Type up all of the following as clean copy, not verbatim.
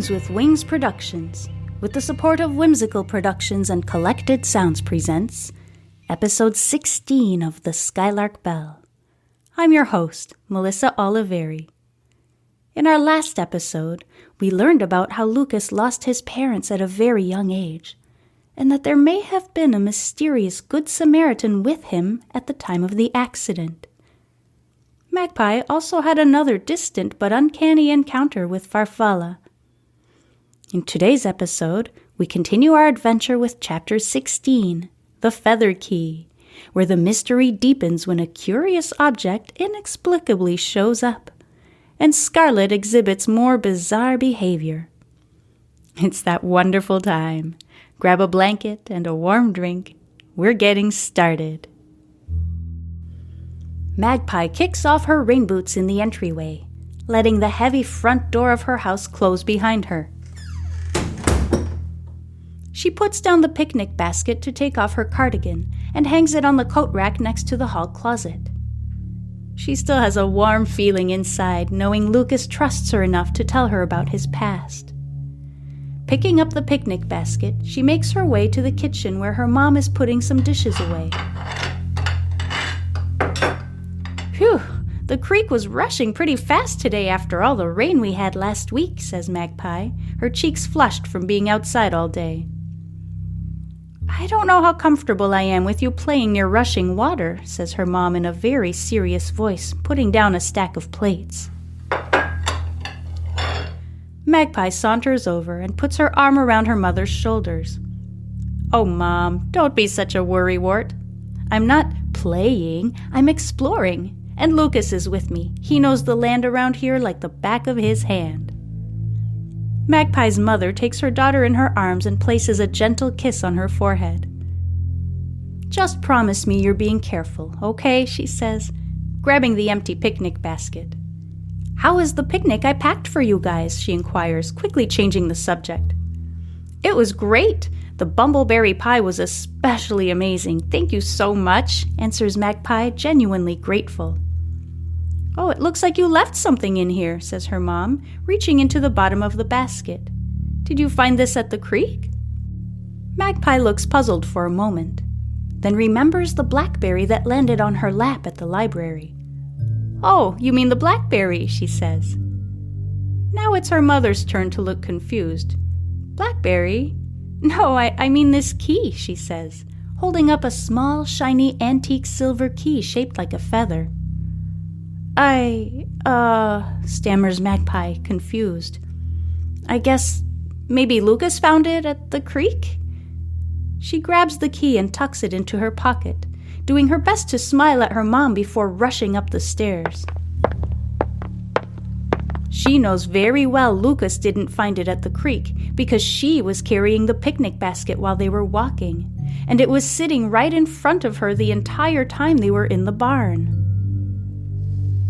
Things with Wings Productions, with the support of Whimsical Productions and Collected Sounds presents Episode 16 of the Skylark Bell. I'm your host, Melissa Oliveri. In our last episode, we learned about how Lucas lost his parents at a very young age, and that there may have been a mysterious Good Samaritan with him at the time of the accident. Magpie also had another distant but uncanny encounter with Farfalla. In today's episode, we continue our adventure with Chapter 16, The Feather Key, where the mystery deepens when a curious object inexplicably shows up, and Scarlet exhibits more bizarre behavior. It's that wonderful time. Grab a blanket and a warm drink. We're getting started. Magpie kicks off her rain boots in the entryway, letting the heavy front door of her house close behind her. She puts down the picnic basket to take off her cardigan and hangs it on the coat rack next to the hall closet. She still has a warm feeling inside, knowing Lucas trusts her enough to tell her about his past. Picking up the picnic basket, she makes her way to the kitchen where her mom is putting some dishes away. Phew, the creek was rushing pretty fast today after all the rain we had last week, says Magpie, her cheeks flushed from being outside all day. I don't know how comfortable I am with you playing near rushing water, says her mom in a very serious voice, putting down a stack of plates. Magpie saunters over and puts her arm around her mother's shoulders. Oh, Mom, don't be such a worrywart. I'm not playing, I'm exploring. And Lucas is with me. He knows the land around here like the back of his hand. Magpie's mother takes her daughter in her arms and places a gentle kiss on her forehead. Just promise me you're being careful, okay? She says, grabbing the empty picnic basket. How is the picnic I packed for you guys? She inquires, quickly changing the subject. It was great. The bumbleberry pie was especially amazing. Thank you so much, answers Magpie, genuinely grateful. Oh, it looks like you left something in here, says her mom, reaching into the bottom of the basket. Did you find this at the creek? Magpie looks puzzled for a moment, then remembers the blackberry that landed on her lap at the library. Oh, you mean the blackberry, she says. Now it's her mother's turn to look confused. Blackberry? No, I mean this key, she says, holding up a small, shiny, antique silver key shaped like a feather. Stammers Magpie, confused. I guess maybe Lucas found it at the creek? She grabs the key and tucks it into her pocket, doing her best to smile at her mom before rushing up the stairs. She knows very well Lucas didn't find it at the creek because she was carrying the picnic basket while they were walking, and it was sitting right in front of her the entire time they were in the barn.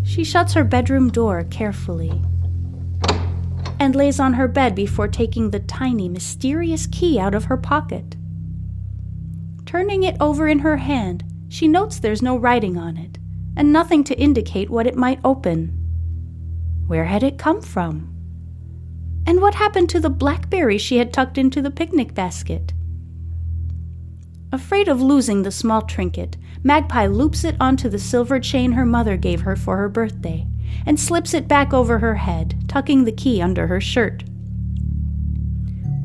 She shuts her bedroom door carefully and lays on her bed before taking the tiny, mysterious key out of her pocket. Turning it over in her hand, she notes there's no writing on it and nothing to indicate what it might open. Where had it come from? And what happened to the blackberry she had tucked into the picnic basket? Afraid of losing the small trinket, Magpie loops it onto the silver chain her mother gave her for her birthday and slips it back over her head, tucking the key under her shirt.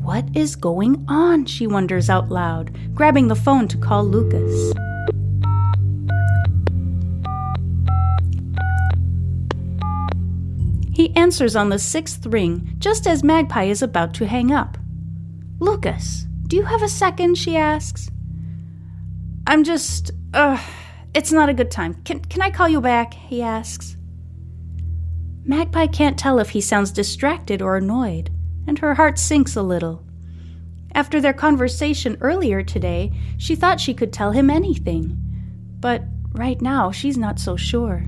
What is going on? She wonders out loud, grabbing the phone to call Lucas. He answers on the 6th ring, just as Magpie is about to hang up. Lucas, do you have a second? She asks. I'm just, it's not a good time. Can I call you back? He asks. Magpie can't tell if he sounds distracted or annoyed, and her heart sinks a little. After their conversation earlier today, she thought she could tell him anything, but right now she's not so sure.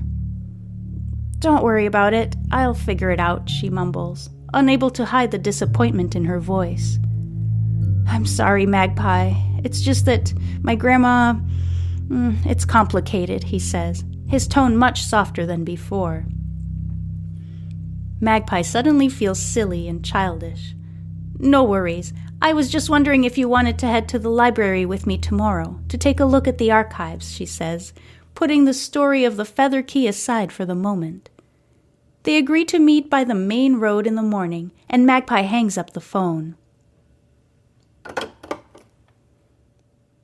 Don't worry about it. I'll figure it out, she mumbles, unable to hide the disappointment in her voice. I'm sorry, Magpie. It's just that my grandma... it's complicated, he says, his tone much softer than before. Magpie suddenly feels silly and childish. No worries. I was just wondering if you wanted to head to the library with me tomorrow to take a look at the archives, she says, putting the story of the feather key aside for the moment. They agree to meet by the main road in the morning, and Magpie hangs up the phone.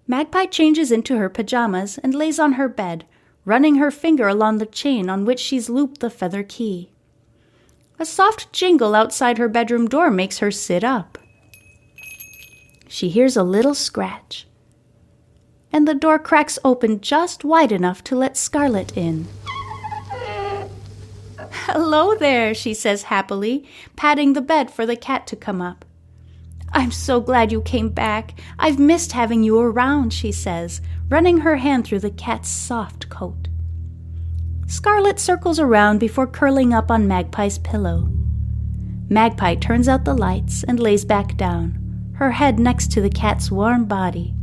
Magpie changes into her pajamas and lays on her bed, running her finger along the chain on which she's looped the feather key. A soft jingle outside her bedroom door makes her sit up. She hears a little scratch, and the door cracks open just wide enough to let Scarlet in. "Hello there," she says happily, patting the bed for the cat to come up. "I'm so glad you came back. I've missed having you around," she says, running her hand through the cat's soft coat. Scarlet circles around before curling up on Magpie's pillow. Magpie turns out the lights and lays back down, her head next to the cat's warm body.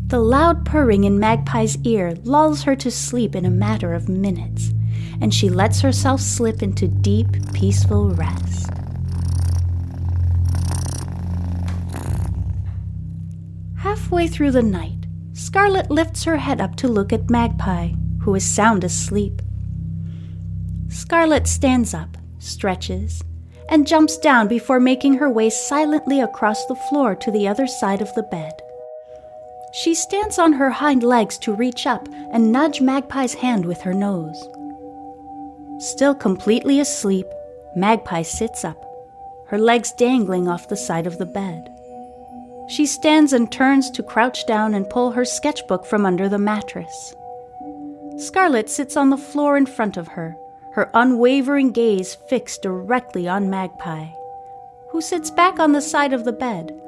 The loud purring in Magpie's ear lulls her to sleep in a matter of minutes, and she lets herself slip into deep, peaceful rest. Halfway through the night, Scarlet lifts her head up to look at Magpie, who is sound asleep. Scarlet stands up, stretches, and jumps down before making her way silently across the floor to the other side of the bed. She stands on her hind legs to reach up and nudge Magpie's hand with her nose. Still completely asleep, Magpie sits up, her legs dangling off the side of the bed. She stands and turns to crouch down and pull her sketchbook from under the mattress. Scarlet sits on the floor in front of her, her unwavering gaze fixed directly on Magpie, who sits back on the side of the bed,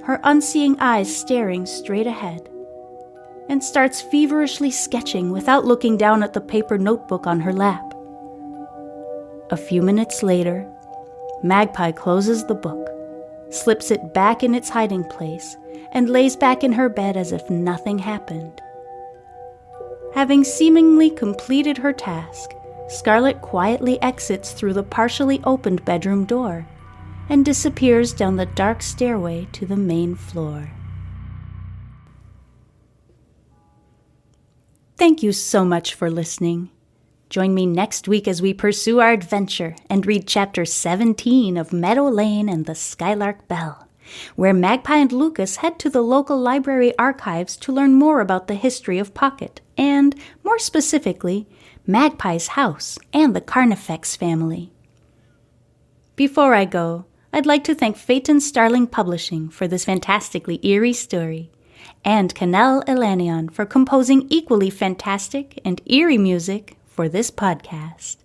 her unseeing eyes staring straight ahead, and starts feverishly sketching without looking down at the paper notebook on her lap. A few minutes later, Magpie closes the book, slips it back in its hiding place, and lays back in her bed as if nothing happened. Having seemingly completed her task, Scarlet quietly exits through the partially opened bedroom door and disappears down the dark stairway to the main floor. Thank you so much for listening. Join me next week as we pursue our adventure and read Chapter 17 of Meadow Lane and the Skylark Bell, where Magpie and Lucas head to the local library archives to learn more about the history of Pocket and, more specifically, Magpie's house and the Carnifex family. Before I go, I'd like to thank Phaeton Starling Publishing for this fantastically eerie story, and Canel Elanion for composing equally fantastic and eerie music for this podcast.